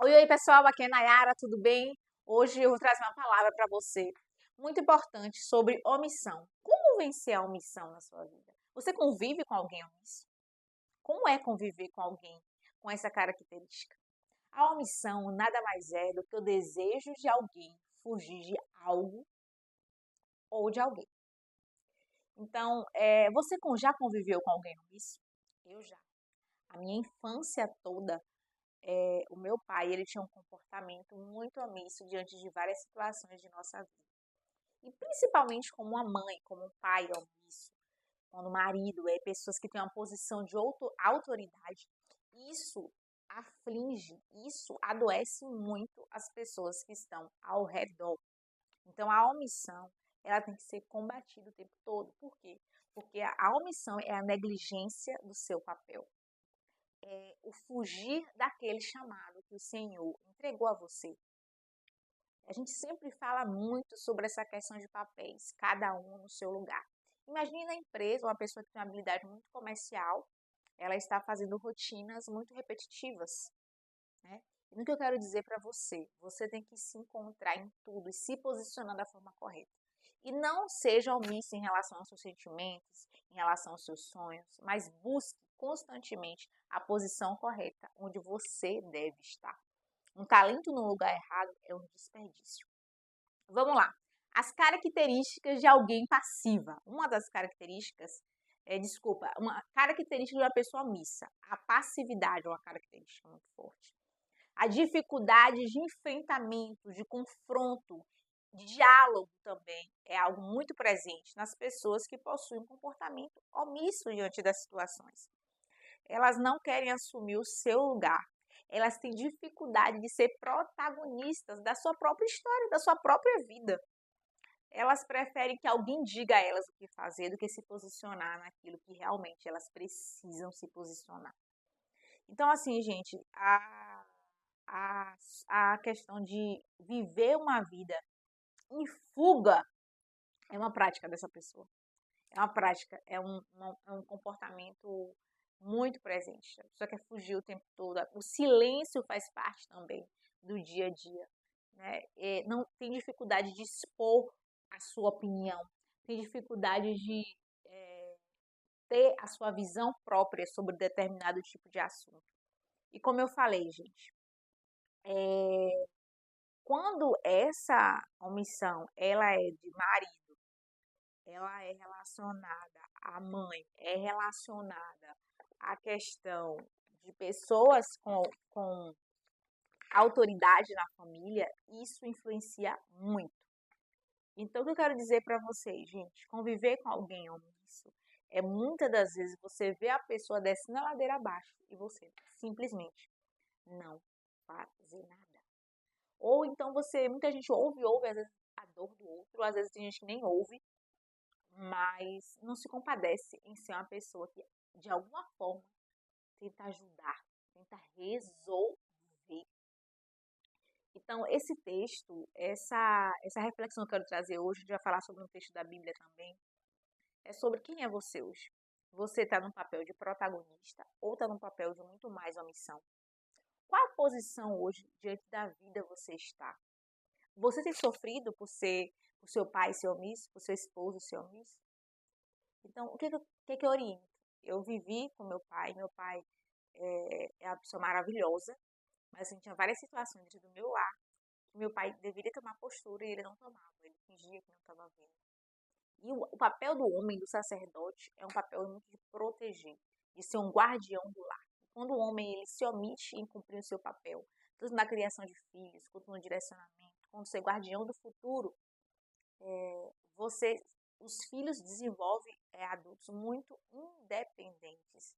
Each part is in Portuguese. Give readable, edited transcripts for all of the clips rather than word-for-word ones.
Oi, oi, pessoal, aqui é Nayara, tudo bem? Hoje eu vou trazer uma palavra para você, muito importante, sobre omissão. Como vencer a omissão na sua vida? Você convive com alguém omisso? Como é conviver com alguém com essa característica? A omissão nada mais é do que o desejo de alguém fugir de algo ou de alguém. Então, você já conviveu com alguém omisso? Eu já. A minha infância toda, o meu pai, ele tinha um comportamento muito omisso diante de várias situações de nossa vida. E principalmente como uma mãe, como um pai omisso, quando o marido é pessoas que têm uma posição de autoridade, isso aflige, isso adoece muito as pessoas que estão ao redor. Então a omissão, ela tem que ser combatida o tempo todo. Por quê? Porque a omissão é a negligência do seu papel. É o fugir daquele chamado que o Senhor entregou a você. A gente sempre fala muito sobre essa questão de papéis, cada um no seu lugar. Imagine na empresa uma pessoa que tem uma habilidade muito comercial, ela está fazendo rotinas muito repetitivas, né? E no que eu quero dizer para você, você tem que se encontrar em tudo e se posicionar da forma correta. E não seja omisso em relação aos seus sentimentos, em relação aos seus sonhos, mas busque constantemente a posição correta onde você deve estar. Um talento no lugar errado é um desperdício. Vamos lá. As características de alguém passiva. Uma das características, uma característica de uma pessoa omissa. A passividade é uma característica muito forte. A dificuldade de enfrentamento, de confronto, de diálogo também é algo muito presente nas pessoas que possuem um comportamento omisso diante das situações. Elas não querem assumir o seu lugar. Elas têm dificuldade de ser protagonistas da sua própria história, da sua própria vida. Elas preferem que alguém diga a elas o que fazer do que se posicionar naquilo que realmente elas precisam se posicionar. Então, assim, gente, a, a questão de viver uma vida em fuga é uma prática dessa pessoa. É uma prática, é um comportamento muito presente. A pessoa quer fugir o tempo todo. O silêncio faz parte também do dia a dia. Né? Não tem dificuldade de expor a sua opinião, tem dificuldade de ter a sua visão própria sobre determinado tipo de assunto. E como eu falei, gente, quando essa omissão ela é de marido, ela é relacionada à mãe, é relacionada à questão de pessoas com autoridade na família, isso influencia muito. Então, o que eu quero dizer para vocês, gente, conviver com alguém omisso é muitas das vezes você vê a pessoa descendo a ladeira abaixo e você simplesmente não fazer nada. Ou então muita gente ouve às vezes a dor do outro, às vezes tem gente que nem ouve, mas não se compadece em ser uma pessoa que, de alguma forma, tenta ajudar, tenta resolver. Então, esse texto, essa reflexão que eu quero trazer hoje, a gente vai falar sobre um texto da Bíblia também, é sobre quem é você hoje. Você está no papel de protagonista ou está no papel de muito mais omissão? Qual a posição hoje diante da vida você está? Você tem sofrido por seu pai ser omisso, por seu esposo ser omisso? Então, o que eu oriento? Eu vivi com meu pai é uma pessoa maravilhosa, mas assim, tinha várias situações dentro do meu lar que meu pai deveria tomar postura e ele não tomava, ele fingia que não estava vendo. E o papel do homem, do sacerdote, é um papel muito de proteger, de ser um guardião do lar. E quando o homem ele se omite em cumprir o seu papel, tanto na criação de filhos, quanto no direcionamento, quanto ser guardião do futuro, você, os filhos desenvolvem adultos muito independentes.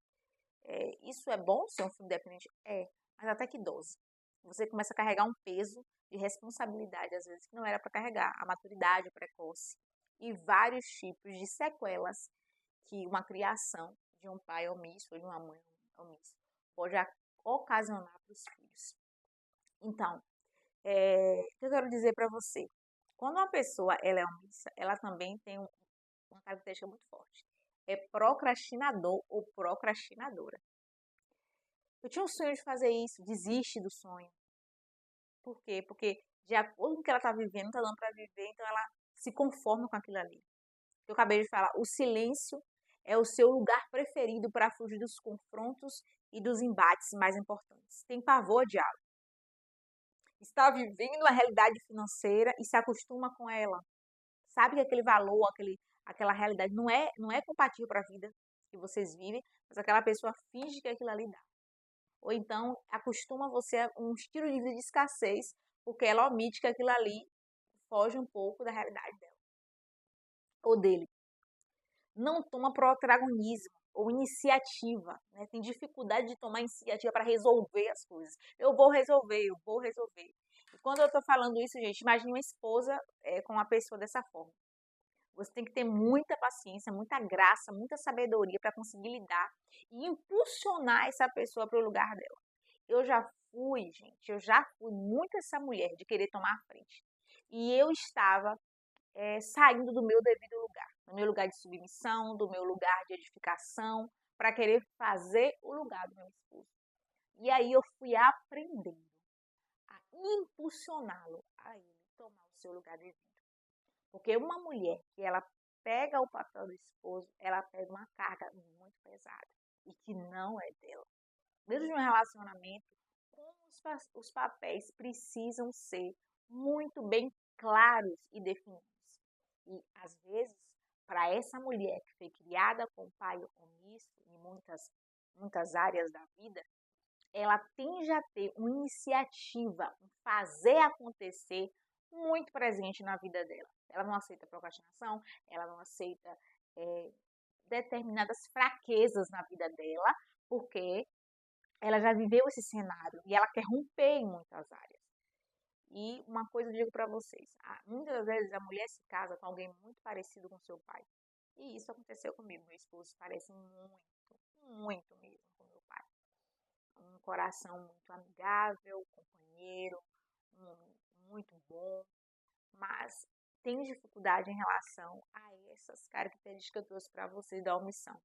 Isso é bom ser um filho independente? É, mas até que dose. Você começa a carregar um peso de responsabilidade, às vezes, que não era para carregar. A maturidade precoce e vários tipos de sequelas que uma criação de um pai omisso ou de uma mãe omissa pode ocasionar para os filhos. Então, o que eu quero dizer para você? Quando uma pessoa ela é omissa, ela também tem uma característica muito forte. É procrastinador ou procrastinadora. Eu tinha um sonho de fazer isso, desiste do sonho. Por quê? Porque de acordo com o que ela está vivendo, está dando para viver, então ela se conforma com aquilo ali. Eu acabei de falar, o silêncio é o seu lugar preferido para fugir dos confrontos e dos embates mais importantes. Tem pavor de algo. Está vivendo a realidade financeira e se acostuma com ela. Sabe que aquele valor, aquela realidade não é compatível para a vida que vocês vivem, mas aquela pessoa finge que aquilo ali dá. Ou então acostuma você a um estilo de vida de escassez, porque ela omite que aquilo ali foge um pouco da realidade dela ou dele. Não toma protagonismo ou iniciativa, né? Tem dificuldade de tomar iniciativa para resolver as coisas. Eu vou resolver, eu vou resolver. E quando eu estou falando isso, gente, imagine uma esposa com uma pessoa dessa forma. Você tem que ter muita paciência, muita graça, muita sabedoria para conseguir lidar e impulsionar essa pessoa para o lugar dela. Eu já fui, gente, eu já fui muito essa mulher de querer tomar a frente. E eu estava saindo do meu devido lugar, do meu lugar de submissão, do meu lugar de edificação, para querer fazer o lugar do meu esposo. E aí eu fui aprendendo a impulsioná-lo a ele tomar o seu lugar devido. Porque uma mulher que ela pega o papel do esposo, ela pega uma carga muito pesada e que não é dela. Dentro de um relacionamento, os papéis precisam ser muito bem claros e definidos. E, às vezes, para essa mulher que foi criada com o pai omisso em muitas áreas da vida, ela tende a ter uma iniciativa, um fazer acontecer muito presente na vida dela. Ela não aceita procrastinação, ela não aceita determinadas fraquezas na vida dela, porque ela já viveu esse cenário e ela quer romper em muitas áreas. E uma coisa eu digo para vocês, muitas vezes a mulher se casa com alguém muito parecido com seu pai. E isso aconteceu comigo, meu esposo parece muito, muito mesmo com meu pai. Um coração muito amigável, companheiro, um homem muito bom, mas tem dificuldade em relação a essas características que eu trouxe para vocês da omissão.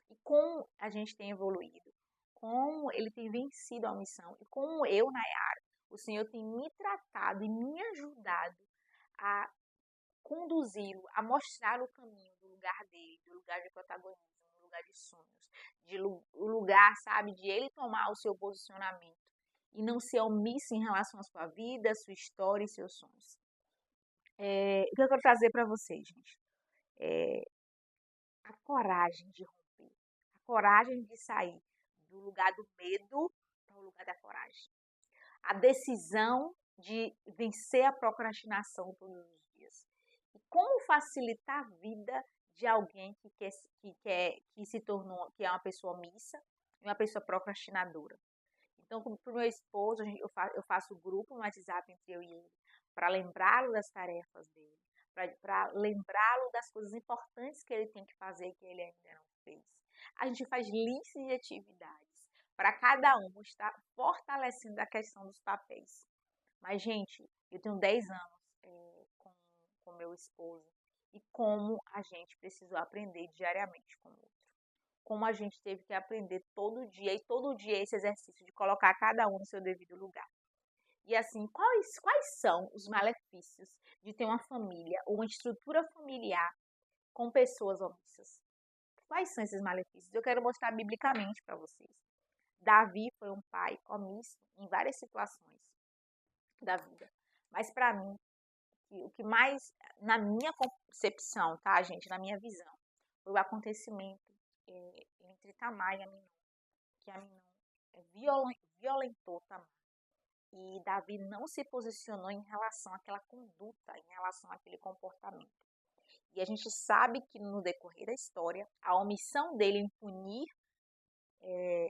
E como a gente tem evoluído, como ele tem vencido a omissão e como eu, Nayara, o Senhor tem me tratado e me ajudado a conduzi-lo, a mostrar o caminho do lugar dele, do lugar de protagonismo, do lugar de sonhos, o lugar, sabe, de ele tomar o seu posicionamento e não ser omisso em relação à sua vida, sua história e seus sonhos. O que eu quero trazer para vocês, gente? A coragem de romper, a coragem de sair do lugar do medo para o lugar da coragem. A decisão de vencer a procrastinação todos os dias. E como facilitar a vida de alguém que se tornou, que é uma pessoa omissa e uma pessoa procrastinadora. Então, para o meu esposo, eu faço grupo no WhatsApp entre eu e ele, para lembrá-lo das tarefas dele, para lembrá-lo das coisas importantes que ele tem que fazer que ele ainda não fez. A gente faz lista de atividades para cada um estar fortalecendo a questão dos papéis. Mas, gente, eu tenho 10 anos com meu esposo e como a gente precisou aprender diariamente com o outro. Como a gente teve que aprender todo dia, e todo dia esse exercício de colocar cada um no seu devido lugar. E assim, quais são os malefícios de ter uma família ou uma estrutura familiar com pessoas omissas? Quais são esses malefícios? Eu quero mostrar biblicamente para vocês. Davi foi um pai omisso em várias situações da vida. Mas para mim, o que mais, na minha concepção, tá, gente, na minha visão, foi o acontecimento entre Tamar e Aminon, que Aminon violentou Tamar. E Davi não se posicionou em relação àquela conduta, em relação àquele comportamento. E a gente sabe que no decorrer da história, a omissão dele em punir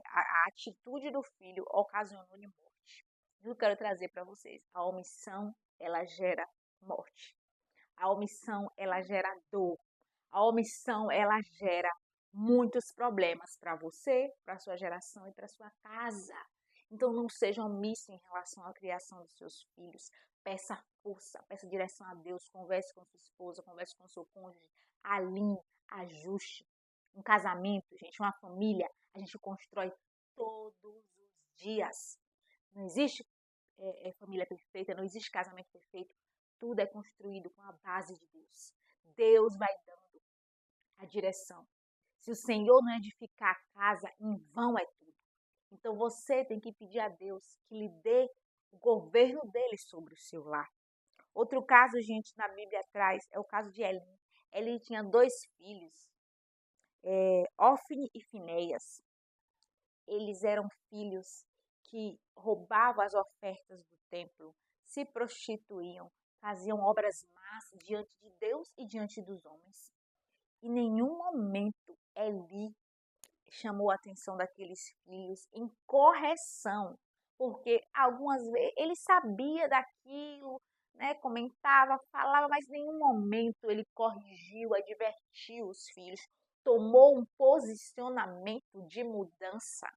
a atitude do filho ocasionou-lhe morte. Eu quero trazer para vocês, a omissão, ela gera morte. A omissão, ela gera dor. A omissão, ela gera muitos problemas para você, para sua geração e para sua casa. Então, não seja omisso em relação à criação dos seus filhos. Peça força, peça direção a Deus, converse com sua esposa, converse com seu cônjuge, alinhe, ajuste. Um casamento, gente, uma família, a gente constrói todos os dias. Não existe família perfeita, não existe casamento perfeito. Tudo é construído com a base de Deus. Deus vai dando a direção. Se o Senhor não edificar a casa, em vão é tudo. Então você tem que pedir a Deus que lhe dê o governo dele sobre o seu lar. Outro caso, gente, na Bíblia atrás, é o caso de Eli. Eli tinha 2 filhos, Ofni e Finéias. Eles eram filhos que roubavam as ofertas do templo, se prostituíam, faziam obras más diante de Deus e diante dos homens. Em nenhum momento Eli chamou a atenção daqueles filhos em correção, porque algumas vezes ele sabia daquilo, né, comentava, falava, mas em nenhum momento ele corrigiu, advertiu os filhos, tomou um posicionamento de mudança.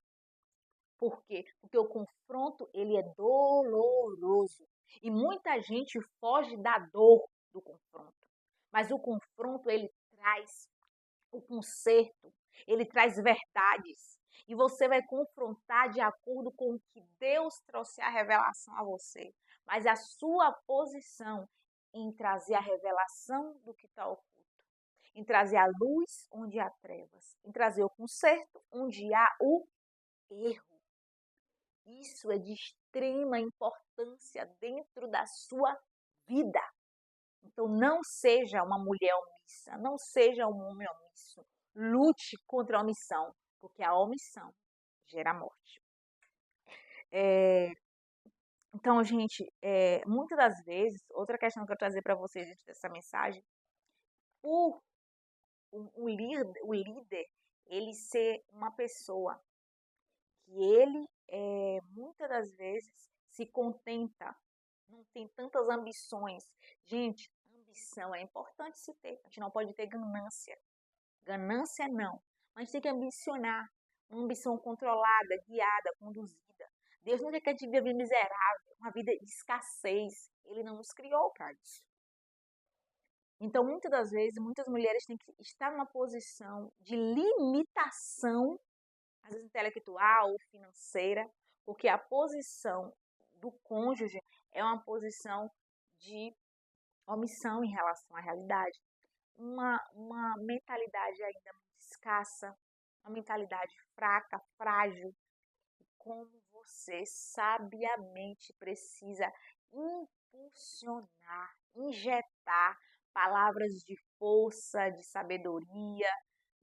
Por quê? Porque o confronto ele é doloroso e muita gente foge da dor do confronto, mas o confronto ele traz o conserto, ele traz verdades. E você vai confrontar de acordo com o que Deus trouxe a revelação a você. Mas a sua posição em trazer a revelação do que está oculto, em trazer a luz onde há trevas, em trazer o conserto onde há o erro. Isso é de extrema importância dentro da sua vida. Então, não seja uma mulher omissa, não seja um homem omisso. Lute contra a omissão, porque a omissão gera morte. Então, gente, muitas das vezes, outra questão que eu trazer para vocês dentro dessa mensagem, por o líder, ele ser uma pessoa que ele, muitas das vezes, se contenta, não tem tantas ambições. Gente, ambição é importante se ter, a gente não pode ter ganância. Ganância não, mas tem que ambicionar, uma ambição controlada, guiada, conduzida. Deus não quer que a gente viva miserável, uma vida de escassez. Ele não nos criou para isso. Então, muitas das vezes, muitas mulheres têm que estar numa posição de limitação, às vezes intelectual ou financeira, porque a posição do cônjuge é uma posição de omissão em relação à realidade. Uma mentalidade ainda muito escassa, uma mentalidade fraca, frágil. Como você sabiamente precisa impulsionar, injetar palavras de força, de sabedoria,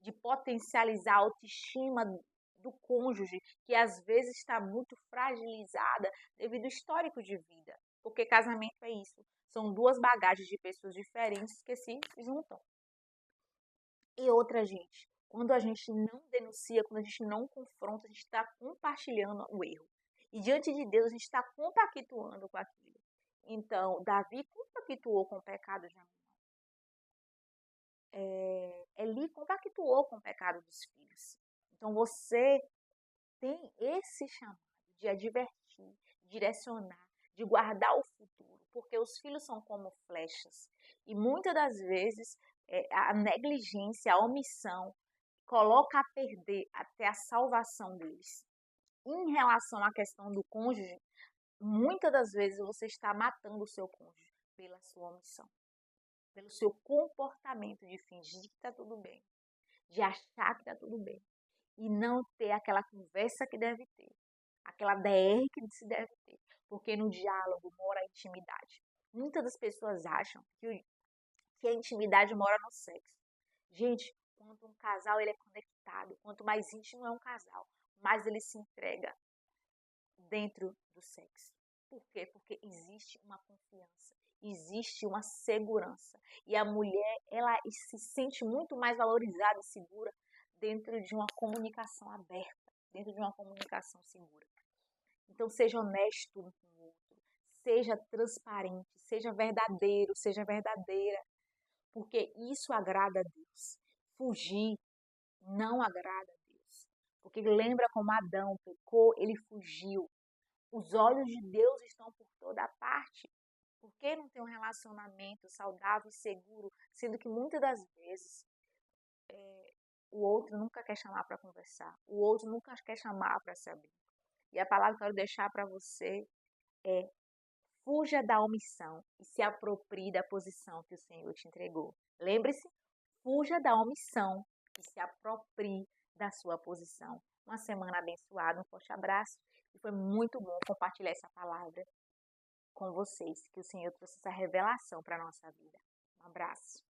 de potencializar a autoestima do cônjuge, que às vezes está muito fragilizada devido ao histórico de vida. Porque casamento é isso. São 2 bagagens de pessoas diferentes que se juntam. E outra, gente, quando a gente não denuncia, quando a gente não confronta, a gente está compartilhando o erro. E diante de Deus, a gente está compactuando com aquilo. Então, Davi compactuou com o pecado de Amnon. Eli compactuou com o pecado dos filhos. Então, você tem esse chamado de advertir, direcionar, de guardar o futuro, porque os filhos são como flechas. E muitas das vezes a negligência, a omissão, coloca a perder até a salvação deles. Em relação à questão do cônjuge, muitas das vezes você está matando o seu cônjuge pela sua omissão, pelo seu comportamento de fingir que está tudo bem, de achar que está tudo bem e não ter aquela conversa que deve ter, aquela DR que se deve ter, porque no diálogo mora a intimidade. Muitas das pessoas acham que a intimidade mora no sexo. Gente, quando um casal ele é conectado, quanto mais íntimo é um casal, mais ele se entrega dentro do sexo. Por quê? Porque existe uma confiança, existe uma segurança. E a mulher, ela se sente muito mais valorizada e segura dentro de uma comunicação aberta, dentro de uma comunicação segura. Então, seja honesto um com o outro, seja transparente, seja verdadeiro, seja verdadeira, porque isso agrada a Deus. Fugir não agrada a Deus, porque lembra como Adão pecou, ele fugiu. Os olhos de Deus estão por toda parte. Por que não ter um relacionamento saudável e seguro, sendo que muitas das vezes o outro nunca quer chamar para conversar, o outro nunca quer chamar para se abrir. E a palavra que eu quero deixar para você é fuja da omissão e se aproprie da posição que o Senhor te entregou. Lembre-se, fuja da omissão e se aproprie da sua posição. Uma semana abençoada, um forte abraço. E foi muito bom compartilhar essa palavra com vocês. Que o Senhor trouxe essa revelação para a nossa vida. Um abraço.